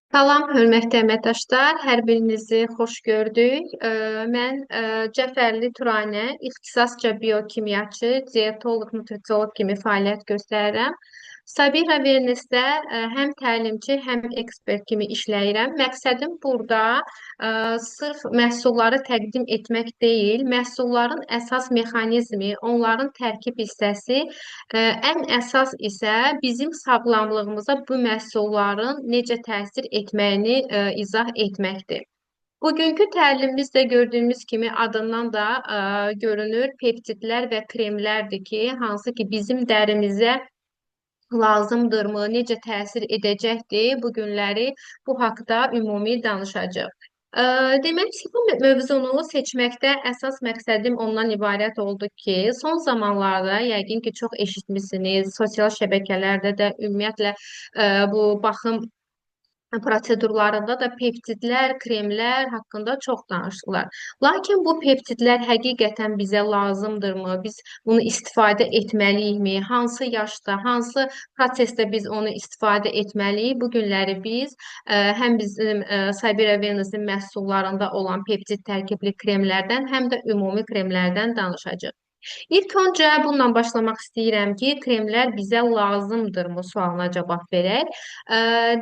Salam, hörmətli əməkdaşlar, hər birinizi xoş gördük. Mən Cəfərli Turanə, ixtisasca biokimyaçı, dietoloq, nutrisiolog kimi fəaliyyət göstərirəm. Sabira Wellness-də həm təlimçi, həm ekspert kimi işləyirəm. Məqsədim burada sırf məhsulları təqdim etmək deyil, məhsulların əsas mexanizmi, onların tərkib hissəsi ən əsas isə bizim sağlamlığımıza bu məhsulların necə təsir etməyini izah etməkdir. Bugünkü təlimimiz də gördüyümüz kimi adından da görünür peptidlər və kremlərdir ki, hansı ki bizim dərimizə lazımdırmı, necə təsir edəcəkdir? Bu günləri bu haqda ümumi danışacağıq. Demək ki, bu mövzunu seçməkdə əsas məqsədim ondan ibarət oldu ki, son zamanlarda yəqin ki, çox eşitmisiniz, sosial şəbəkələrdə də ümumiyyətlə bu baxım prosedurlarında da peptidlər, kremlər haqqında çox danışdılar. Lakin bu peptidlər həqiqətən bizə lazımdırmı? Biz bunu istifadə etməliyikmi? Hansı yaşda, hansı prosesdə biz onu istifadə etməliyik? Bu günləri biz həm bizim Sabira Wellness-in məhsullarında olan peptid tərkibli kremlərdən, həm də ümumi kremlərdən danışacağıq. İlk öncə bununla başlamaq istəyirəm ki, kremlər bizə lazımdırmı sualına cavab verək.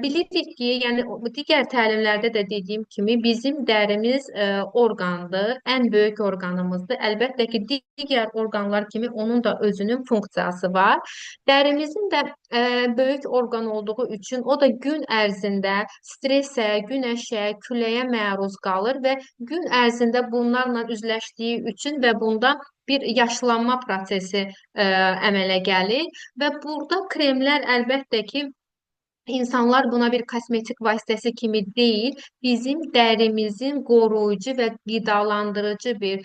Bilirik ki, yəni digər təlimlərdə də dediyim kimi bizim dərimiz orqandır, ən böyük orqanımızdır. Əlbəttə ki, digər orqanlar kimi onun da özünün funksiyası var. Dərimizin də böyük orqan olduğu üçün o da gün ərzində stressə, günəşə, küləyə məruz qalır və gün ərzində bunlarla üzləşdiyi üçün və bunda bir yaşlanma prosesi əmələ gəlir və burada kremlər əlbəttə ki, İnsanlar buna bir kosmetik vasitəsi kimi deyil, bizim dərimizin qoruyucu və qidalandırıcı bir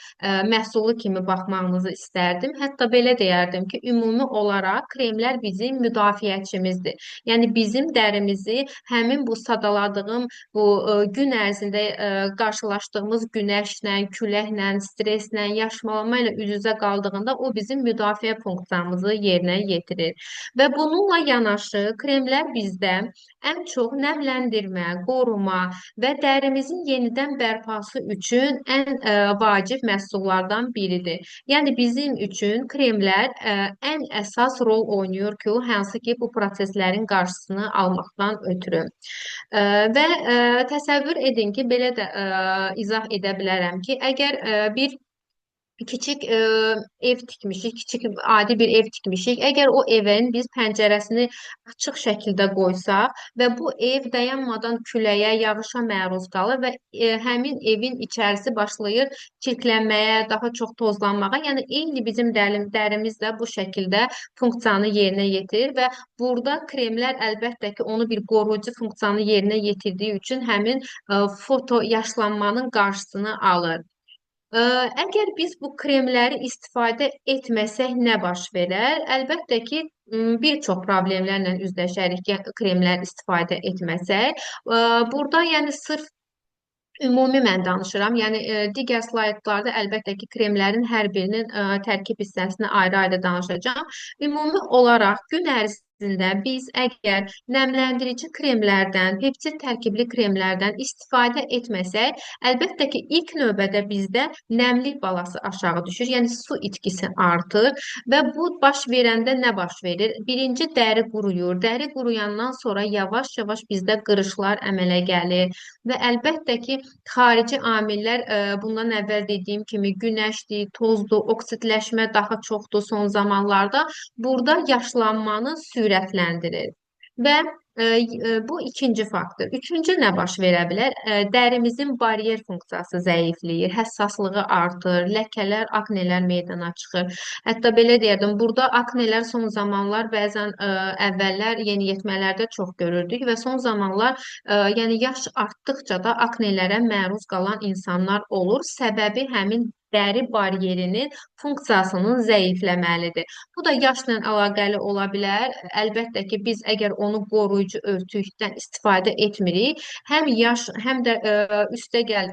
məhsulu kimi baxmağınızı istərdim. Hətta belə deyərdim ki, ümumi olaraq kremlər bizim müdafiəçimizdir. Yəni bizim dərimizi həmin bu sadaladığım bu gün ərzində qarşılaşdığımız günəşlə, küləklə, stresslə, yaşmalanma ilə üz-üzə qaldığında o bizim müdafiə funksiyamızı yerinə yetirir. Və bununla yanaşı kremlər bizdə ən çox nəmləndirmə, qoruma və dərimizin yenidən bərpası üçün ən vacib məhsullardan biridir. Yəni bizim üçün kremlər ən əsas rol oynayır ki, hansı ki bu proseslərin qarşısını almaqdan ötürü. Və təsəvvür edin ki, belə də izah edə bilərəm ki, əgər bir kiçik ev tikmişik, kiçik adi bir ev tikmişik. Əgər o evin biz pəncərəsini açıq şəkildə qoysaq və bu ev dayanmadan küləyə, yağışa məruz qalır və həmin evin içərisi başlayır çirklənməyə, daha çox tozlanmağa. Yəni eyni bizim dərimiz də bu şəkildə funksiyanı yerinə yetirir və burada kremlər əlbəttə ki, onu bir qoruyucu funksiyanı yerinə yetirdiyi üçün həmin foto yaşlanmanın qarşısını alır. Əgər biz bu kremləri istifadə etməsək nə baş verər? Əlbəttə ki, bir çox problemlərlə üzləşərik ki, kremlər istifadə etməsək. Burada yəni sırf ümumi mən danışıram. Yəni digər slaytlarda əlbəttə ki, kremlərin hər birinin tərkib hissəsini ayrı-ayrı danışacağam. Ümumi olaraq gün ərzində biz əgər nəmləndirici kremlərdən, peptid tərkibli kremlərdən istifadə etməsək, əlbəttə ki, ilk növbədə bizdə nəmlik balası aşağı düşür, yəni su itkisi artır və bu baş verəndə nə baş verir? Birinci dəri quruyur. Dəri quruyandan sonra yavaş-yavaş bizdə qırışlar əmələ gəlir və əlbəttə ki, xarici amillər bundan əvvəl dediyim kimi günəşdir, tozdur, oksidləşmə daha çoxdur son zamanlarda. Burada yaşlanmanı sürətləndirir. Və bu ikinci faktor. Üçüncü nə baş verə bilər? Dərimizin baryer funksiyası zəifləyir, həssaslığı artır, ləkələr, aknelər meydana çıxır. Hətta belə deyərdim, burada aknelər son zamanlar bəzən əvvəllər yeniyetmələrdə çox görürdük və son zamanlar yəni yaş artdıqca da aknelərə məruz qalan insanlar olur. Səbəbi həmin dəri baryerinin funksiyasının zəifləməlidir. Bu da yaşla əlaqəli ola bilər. Əlbəttə ki, biz əgər onu qoruyucu örtükdən istifadə etmirik, həm yaş, həm də üstəgəl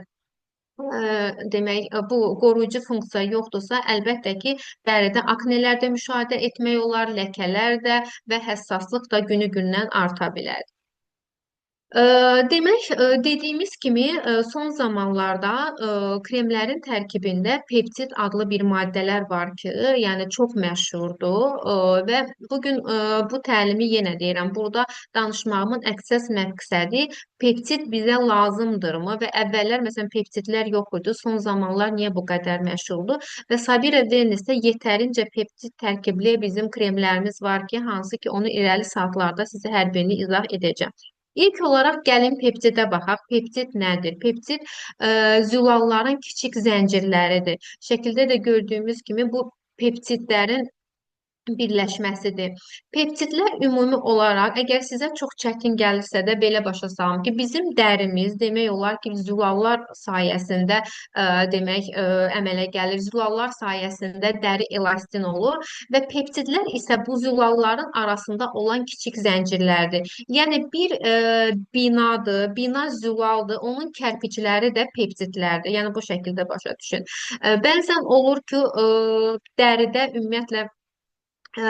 demək, bu qoruyucu funksiya yoxdursa, əlbəttə ki, dəridə aknelər də müşahidə etmək olar, ləkələr də və həssaslıq da günü-gündən arta bilər. Ə, Demək, dediyimiz kimi son zamanlarda kremlərin tərkibində peptid adlı bir maddələr var ki, yəni çox məşhurdur və bu gün bu təlimi yenə deyirəm. Burada danışmağımın əsas məqsədi peptid bizə lazımdırmı və əvvəllər məsələn peptidlər yox idi. Son zamanlar niyə bu qədər məşhurdur? Və Sabira Wellness-də yetərincə peptid tərkibli bizim kremlərimiz var ki, hansı ki onu irəli saatlarda sizə hər birini izah edəcəm. İlk olaraq gəlin peptidə baxaq. Peptid nədir? Peptid zülalların kiçik zəncirləridir. Şəkildə də gördüyümüz kimi bu peptidlərin birləşməsidir. Peptidlər ümumi olaraq, əgər sizə çox çətin gəlirsə də belə başa salın ki, bizim dərimiz demək olar ki, zülallar sayəsində əmələ gəlir. Zülallar sayəsində dəri elastin olur və peptidlər isə bu zülalların arasında olan kiçik zəncirlərdir. Yəni bir binadır, bina zülaldır, onun kərpicləri də peptidlərdir. Yəni bu şəkildə başa düşün. Bəzən olur ki, dəridə ümumiyyətlə Ə,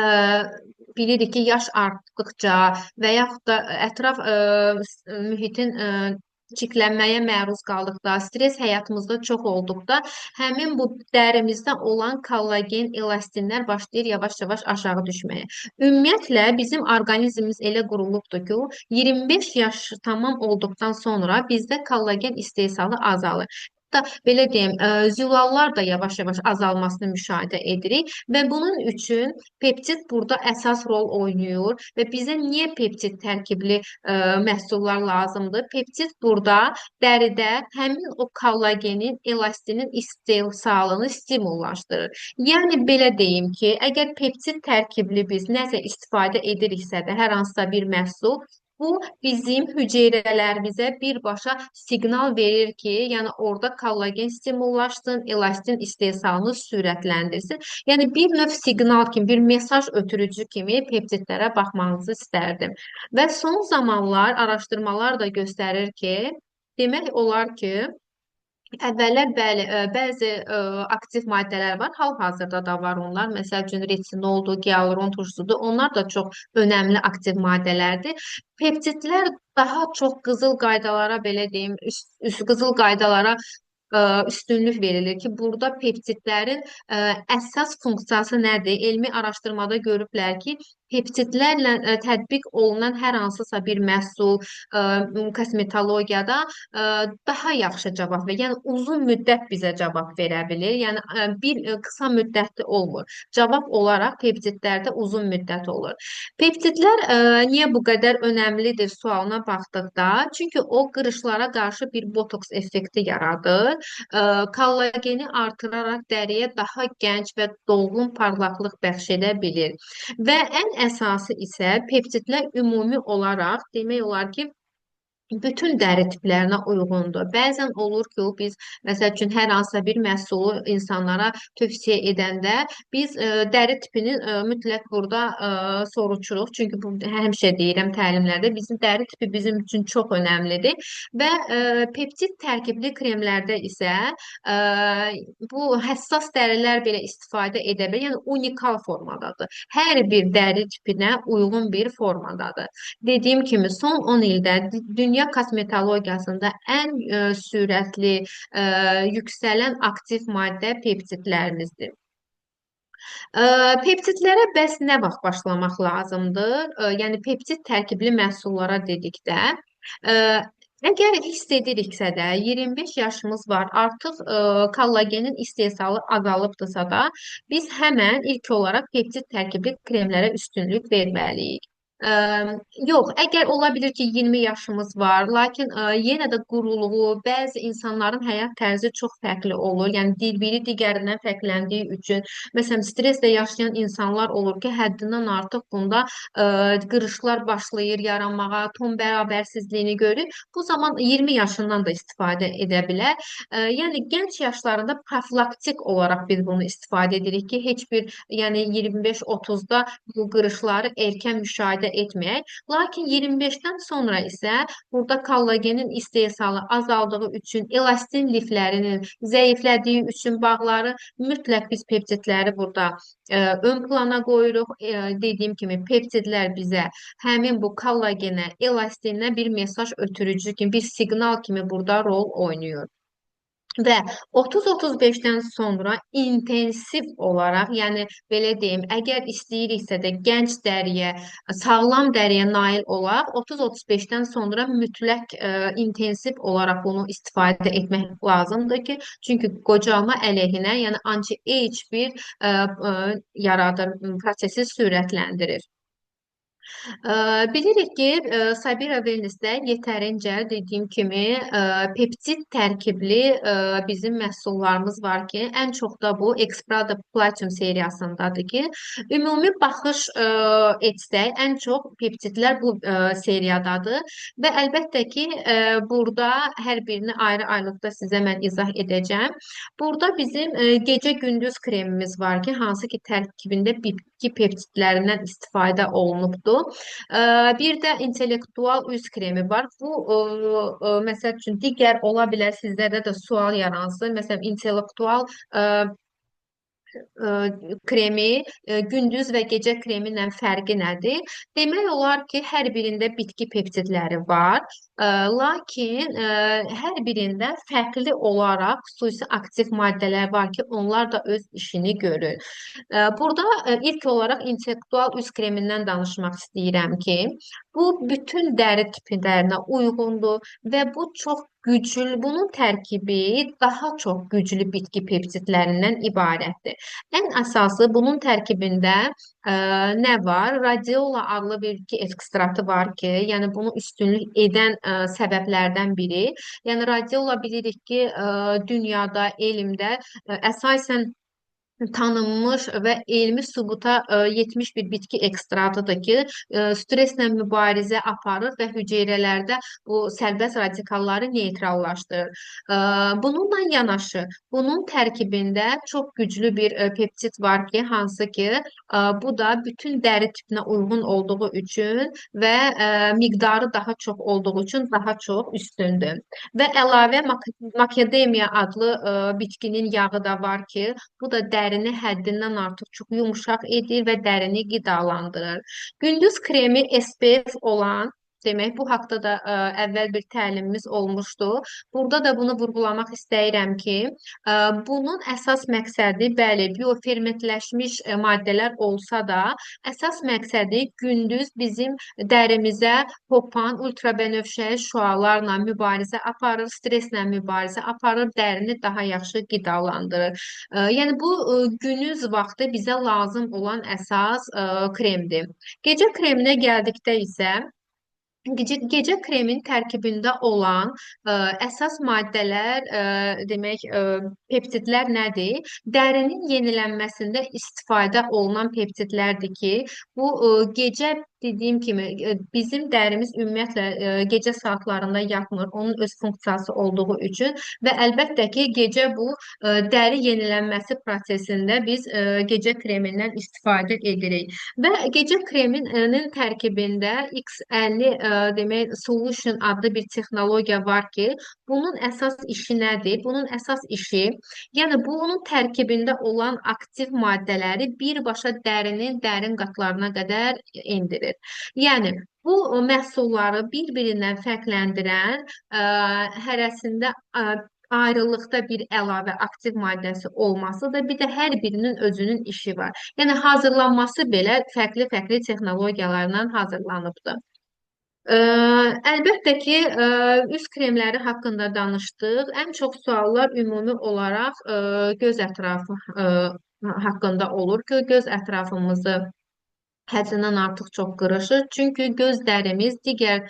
bilirik ki, yaş artdıqca və yaxud da ətraf mühitin çirklənməyə məruz qaldıqda, stres həyatımızda çox olduqda, həmin bu dərimizdə olan kollagen, elastinlər başlayır yavaş-yavaş aşağı düşməyə. Ümumiyyətlə, bizim orqanizmimiz elə qurulubdur ki, 25 yaş tamam olduqdan sonra bizdə kollagen istehsalı azalır. Da belə deyim, zülallar da yavaş-yavaş azalmasını müşahidə edirik və bunun üçün peptid burada əsas rol oynayır və bizə niyə peptid tərkibli məhsullar lazımdır? Peptid burada dəridə həmin o kollagenin, elastinin istehsalını stimullaşdırır. Yəni belə deyim ki, əgər peptid tərkibli biz nəsə istifadə ediriksə də hər hansısa bir məhsul, bu bizim hüceyrələrimizə birbaşa siqnal verir ki, yəni orada kollagen stimullaşsın, elastin istehsalını sürətləndirsin. Yəni bir növ siqnal kimi, bir mesaj ötürücü kimi peptidlərə baxmanızı istərdim. Və son zamanlar araşdırmalar da göstərir ki, demək olar ki, əvvəllər bəli, bəzi aktiv maddələr var, hal-hazırda da var onlar. Məsəl üçün retinoldur, gialuron turşusudur. Onlar da çox önəmli aktiv maddələrdir. Peptidlər daha çox qızıl qaydalara belə deyim, üst qızıl qaydalara üstünlük verilir ki, burada peptidlərin əsas funksiyası nədir? Elmi araşdırmada görüblər ki, peptidlərlə tətbiq olunan hər hansısa bir məhsul kosmetologiyada daha yaxşı cavab verir. Yəni uzun müddət bizə cavab verə bilir. Yəni bir qısa müddətli olmur. Cavab olaraq peptidlərdə uzun müddət olur. Peptidlər niyə bu qədər önəmlidir sualına baxdıqda, çünki o qırışlara qarşı bir botoks effekti yaradır. Kollageni artıraraq dəriyə daha gənc və dolğun parlaqlıq bəxş edə bilir. Və ən əsası isə peptidlər ümumi olaraq demək olar ki, bütün dəri tiplərinə uyğundur. Bəzən olur ki, biz məsəl üçün hər hansısa bir məhsulu insanlara tövsiyə edəndə biz dəri tipini mütləq burada soruşuruq. Çünki bu həmişə deyirəm təlimlərdə bizim dəri tipi bizim üçün çox önəmlidir və peptid tərkibli kremlərdə isə bu həssas dərilər belə istifadə edə bilər. Yəni unikal formadadır. Hər bir dəri tipinə uyğun bir formadadır. Dediyim kimi son 10 ildə dünya kosmetologiyasında ən sürətli yüksələn aktiv maddə peptidlərimizdir. Peptidlərə bəs nə vaxt başlamaq lazımdır? Yəni peptid tərkibli məhsullara dedikdə, əgər hiss ediriksə də 25 yaşımız var, artıq kollagenin istehsalı azalıbdırsa da, biz həmən ilk olaraq peptid tərkibli kremlərə üstünlük verməliyik. Ə, yox, əgər ola bilər ki, 20 yaşımız var, lakin yenə də quruluğu, bəzi insanların həyat tərzi çox fərqli olur. Yəni biri digərindən fərqləndiyi üçün, məsələn, streslə yaşayan insanlar olur ki, həddindən artıq bunda qırışlar başlayır yaranmağa, ton bərabərsizliyini görür. Bu zaman 20 yaşından da istifadə edə bilər. Yəni gənc yaşlarında profilaktik olaraq biz bunu istifadə edirik ki, heç bir yəni 25-30-da bu qırışları erkən müşahidə istifadə etməyək. Lakin 25-dən sonra isə burada kollagenin istehsalı azaldığı üçün, elastin liflərinin zəiflədiyi üçün bağları mütləq biz peptidləri burada ön plana qoyuruq. Dediyim kimi peptidlər bizə həmin bu kollagenə, elastinə bir mesaj ötürücü kimi, bir siqnal kimi burada rol oynayır. Və 30-35-dən sonra intensiv olaraq, yəni belə deyim, əgər istəyiriksə də gənc dəriyə, sağlam dəriyə nail olaq, 30-35-dən sonra mütləq intensiv olaraq bunu istifadə etmək lazımdır ki, çünki qocalma əleyhinə, yəni anti-age bir yaradır, prosesi sürətləndirir. Bilirik ki, Sabira Wellness-də yetərincə dediyim kimi peptid tərkibli bizim məhsullarımız var ki, ən çox da bu Exprada Platinum seriyasındadır ki, ümumi baxış etsək, ən çox peptidlər bu seriyadadır və əlbəttə ki, burada hər birini ayrı-ayrılıqda sizə mən izah edəcəm. Burada bizim gecə-gündüz kremimiz var ki, hansı ki tərkibində bitki peptidlərindən istifadə olunubdur. Bir də intellektual üz kremi var. Bu məsəl üçün digər ola bilər sizlərdə də sual yaransın. Məsələn, intellektual kremi, gündüz və gecə kremi ilə fərqi nədir? Demək olar ki, hər birində bitki peptidləri var, lakin hər birində fərqli olaraq xüsusi aktiv maddələr var ki, onlar da öz işini görür. Burada ilk olaraq intellektual üz kremindən danışmaq istəyirəm ki, bu bütün dəri tiplərinə uyğundur və bu çox güclü, bunun tərkibi daha çox güclü bitki peptidlərindən ibarətdir. Ən əsası bunun tərkibində nə var? Radiola adlı bir bitki ekstraktı var ki, yəni bunu üstünlük edən səbəblərdən biri. Yəni radiola bilirik ki, dünyada, elmdə əsasən tanınmış və elmi sübuta yetmiş bir bitki ekstraktıdır ki, stresslə mübarizə aparır və hüceyrələrdə bu sərbəst radikalları neytrallaşdırır. Bununla yanaşı, bunun tərkibində çox güclü bir peptid var ki, hansı ki, bu da bütün dəri tipinə uyğun olduğu üçün və miqdarı daha çox olduğu üçün daha çox üstündür. Və əlavə makademiya adlı bitkinin yağı da var ki, bu da dərini həddindən artıq çox yumşaq edir və dərini qidalandırır. Gündüz kremi SPF olan, demək, bu haqda da əvvəl bir təlimimiz olmuşdu. Burada da bunu vurğulamaq istəyirəm ki, bunun əsas məqsədi, bəli, biofermentləşmiş maddələr olsa da, əsas məqsədi gündüz bizim dərimizə hopan ultrabənövşəyi şüalarla mübarizə aparır, stresslə mübarizə aparır, dərini daha yaxşı qidalandırır. Yəni bu günüz vaxtı bizə lazım olan əsas kremdir. Gecə kreminə gəldikdə isə gecə kremin tərkibində olan əsas maddələr, demək, peptidlər nədir? Dərinin yenilənməsində istifadə olunan peptidlərdir ki, bu gecə dediyim kimi bizim dərimiz ümumiyyətlə gecə saatlarında yatmır, onun öz funksiyası olduğu üçün və əlbəttə ki, gecə bu dəri yenilənməsi prosesində biz gecə kremindən istifadə edirik. Və gecə kreminin tərkibində X50 demək solution adlı bir texnologiya var ki, bunun əsas işi nədir? Bunun əsas işi, yəni bunun tərkibində olan aktiv maddələri birbaşa dərinin dərin qatlarına qədər endirir. Yəni bu məhsulları bir-birindən fərqləndirən, hərəsində ayrılıqda bir əlavə aktiv maddəsi olması da bir də hər birinin özünün işi var. Yəni hazırlanması belə fərqli-fərqli texnologiyalarla hazırlanıbdır. Əlbəttə ki, üz kremləri haqqında danışdıq. Ən çox suallar ümumi olaraq göz ətrafı haqqında olur ki, göz ətrafımızı həddindən artıq çox qırışır. Çünki göz dərimiz digər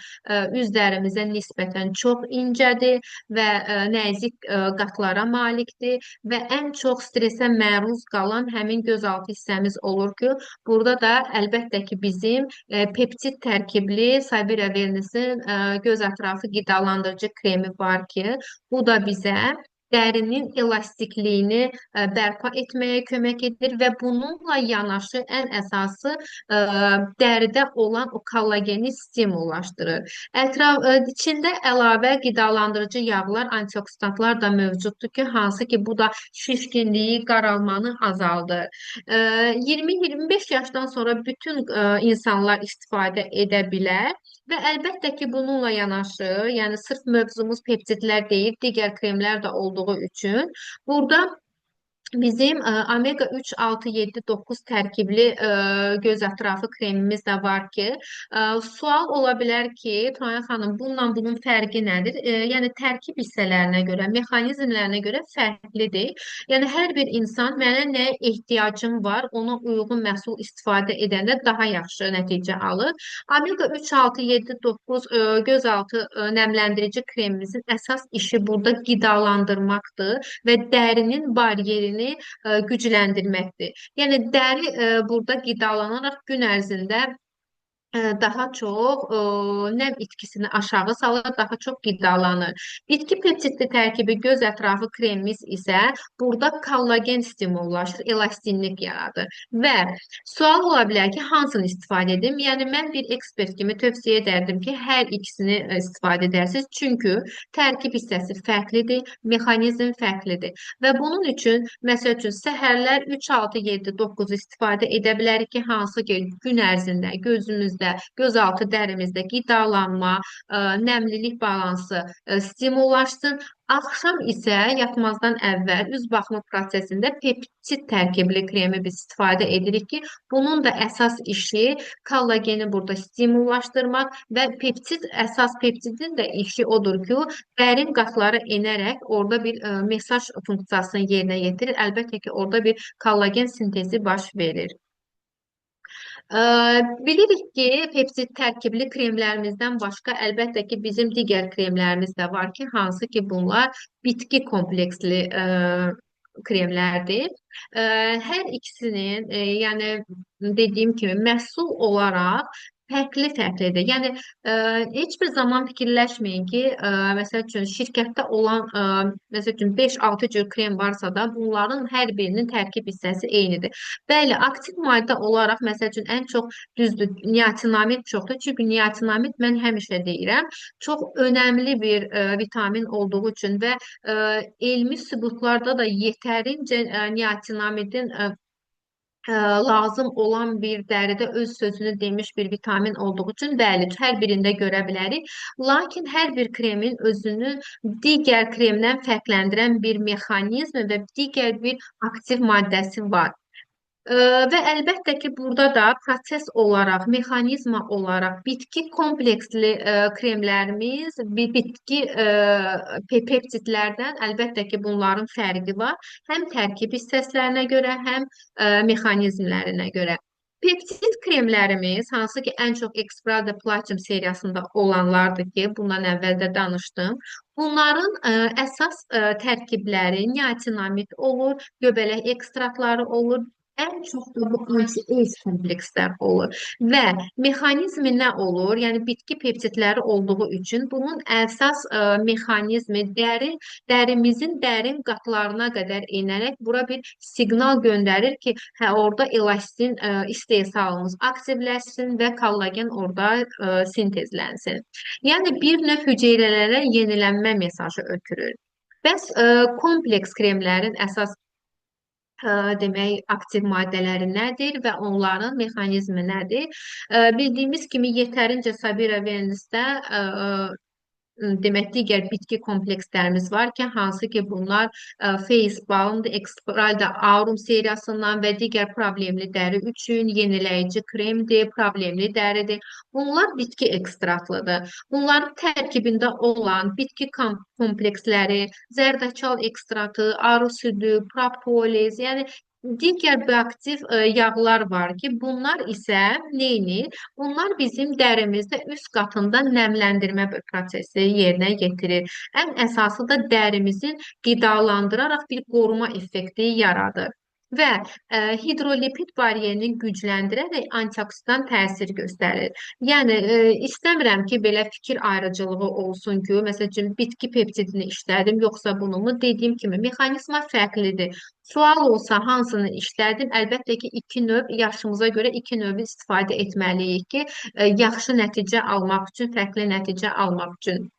üz dərimizə nisbətən çox incədir və nəzik qatlara malikdir və ən çox stresə məruz qalan həmin gözaltı hissəmiz olur ki, burada da əlbəttə ki, bizim peptid tərkibli Sabira Wellness-in göz ətrafı qidalandırıcı kremi var ki, bu da bizə dərinin elastikliyini bərpa etməyə kömək edir və bununla yanaşı ən əsası dəridə olan o kollageni stimullaşdırır. İçində əlavə qidalandırıcı yağlar, antioksidantlar da mövcuddur ki, hansı ki bu da şişkinliyi, qaralmanı azaldır. 20-25 yaşdan sonra bütün insanlar istifadə edə bilər. Və əlbəttə ki, bununla yanaşı, yəni sırf mövzumuz peptidlər deyil, digər kremlər də olduğu üçün burada bizim omega 3, 6, 7, 9 tərkibli göz ətrafı kremimiz də var ki, sual ola bilər ki, Tuğan xanım, bununla bunun fərqi nədir? Yəni tərkib hissələrinə görə, mexanizmlərinə görə fərqlidir. Yəni hər bir insan mənə nəyə ehtiyacım var, ona uyğun məhsul istifadə edəndə daha yaxşı nəticə alır. Omega 3, 6, 7, 9 gözaltı nəmləndirici kremimizin əsas işi burada qidalandırmaqdır və dərinin baryerini gücləndirməkdir. Yəni dəri burada qidalanaraq gün ərzində daha çox nəm itkisini aşağı salır, daha çox qidalanır. Bitki peptidli tərkibi göz ətrafı kremimiz isə burada kollagen stimullaşır, elastinlik yaradır. Və sual ola bilər ki, hansını istifadə edim? Yəni mən bir ekspert kimi tövsiyə edərdim ki, hər ikisini istifadə edərsiniz. Çünki tərkib hissəsi fərqlidir, mexanizm fərqlidir. Və bunun üçün, məsəl üçün, səhərlər 3, 6, 7, 9 istifadə edə bilərik ki, hansı ki, gün ərzində gözümüzdə, gözaltı dərimizdə qidalanma, nəmlilik balansı stimullaşsın. Axşam isə yatmazdan əvvəl üz baxımı prosesində peptid tərkibli kremi biz istifadə edirik ki, bunun da əsas işi kollageni burada stimullaşdırmaq və əsas peptidin də işi odur ki, dərin qatları enərək orada bir mesaj funksiyasını yerinə yetirir. Əlbəttə ki, orada bir kollagen sintezi baş verir. Bilirik ki, pepsid tərkibli kremlərimizdən başqa əlbəttə ki, bizim digər kremlərimiz də var ki, hansı ki bunlar bitki kompleksli kremlərdir. Hər ikisinin, yəni dediyim kimi məhsul olaraq fərqlidir. Yəni heç bir zaman fikirləşməyin ki, məsəl üçün şirkətdə olan məsəl üçün 5-6 cür krem varsa da bunların hər birinin tərkib hissəsi eynidir. Bəli, aktiv maddə olaraq məsəl üçün ən çox düzdür, niatinamid çoxdur. Çünki niatinamid mən həmişə deyirəm, çox önəmli bir vitamin olduğu üçün və elmi sübutlarda da yetərincə niatinamidin lazım olan bir dəridə öz sözünü demiş bir vitamin olduğu üçün bəli, hər birində görə bilərik. Lakin hər bir kremin özünü digər kremdən fərqləndirən bir mexanizm və digər bir aktiv maddəsi var. Və əlbəttə ki, burada da proses olaraq, mexanizma olaraq bitki kompleksli kremlərimiz, bitki peptidlərdən əlbəttə ki, bunların fərqi var. Həm tərkib hissələrinə görə, həm mexanizmlərinə görə. Peptid kremlərimiz, hansı ki, ən çox Exprada Platinum seriyasında olanlardır ki, bundan əvvəl də danışdım. Bunların əsas tərkibləri niatinamid olur, göbələk ekstraktları olur, ən çox da bu anti-age komplekslər olur. Və mexanizmi nə olur? Yəni bitki peptidləri olduğu üçün bunun əsas mexanizmi dərimizin dərin qatlarına qədər enərək bura bir siqnal göndərir ki, hə orada elastin istehsalımız aktivləşsin və kollagen orada sintezlənsin. Yəni bir növ hüceyrələrə yenilənmə mesajı ötürür. Bəs kompleks kremlərin əsas demək aktiv maddələri nədir və onların mexanizmi nədir? Bildiyimiz kimi yetərincə Sabira Wellness-də demək digər bitki komplekslərimiz var ki, hansı ki bunlar Facebound, Exprada Aurum seriyasından və digər problemli dəri üçün yeniləyici kremdir, problemli dəridir. Bunlar bitki ekstraktlıdır. Bunların tərkibində olan bitki kompleksləri, zərdaçal ekstraktı, arı südü, propolis, yəni digər bioaktiv yağlar var ki, bunlar isə neyini? Bunlar bizim dərimizdə üst qatında nəmləndirmə prosesi yerinə yetirir. Ən əsası da dərimizin qidalandıraraq bir qoruma effekti yaradır. və hidrolipid baryerini gücləndirərək antioksidan təsir göstərir. Yəni istəmirəm ki, belə fikir ayrıcılığı olsun ki, məsəl üçün bitki peptidini işlədim, yoxsa bunu mu? Dediyim kimi mexanizma fərqlidir. Sual olsa hansını işlədim? Əlbəttə ki, iki növ yaşımıza görə iki növü istifadə etməliyik ki, yaxşı nəticə almaq üçün, fərqli nəticə almaq üçün.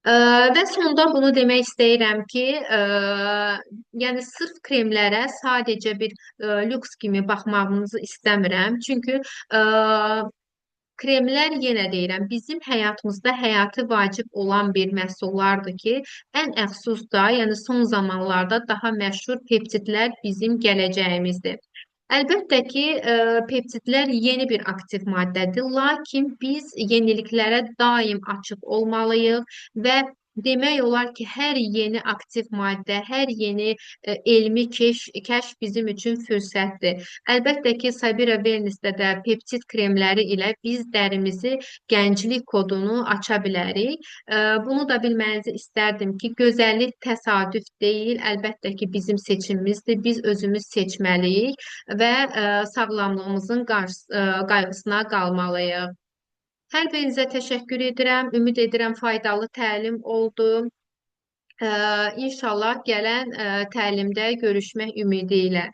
Ə, Və sonda bunu demək istəyirəm ki, yəni sırf kremlərə sadəcə bir lüks kimi baxmağınızı istəmirəm. Çünki kremlər yenə deyirəm, bizim həyatımızda həyatı vacib olan bir məhsullardır ki, ən əfsus da, yəni son zamanlarda daha məşhur peptidlər bizim gələcəyimizdir. Əlbəttə ki, peptidlər yeni bir aktiv maddədir, lakin biz yeniliklərə daim açıq olmalıyıq və demək olar ki, hər yeni aktiv maddə, hər yeni elmi kəşf bizim üçün fürsətdir. Əlbəttə ki, Sabira Wellness-də də peptid kremləri ilə biz dərimizi gənclik kodunu aça bilərik. Bunu da bilmənizi istərdim ki, gözəllik təsadüf deyil, əlbəttə ki, bizim seçimimizdir. Biz özümüz seçməliyik və sağlamlığımızın qayğısına qalmalıyıq. Hər birinizə təşəkkür edirəm. Ümid edirəm faydalı təlim oldu. İnşallah gələn təlimdə görüşmək ümidi ilə.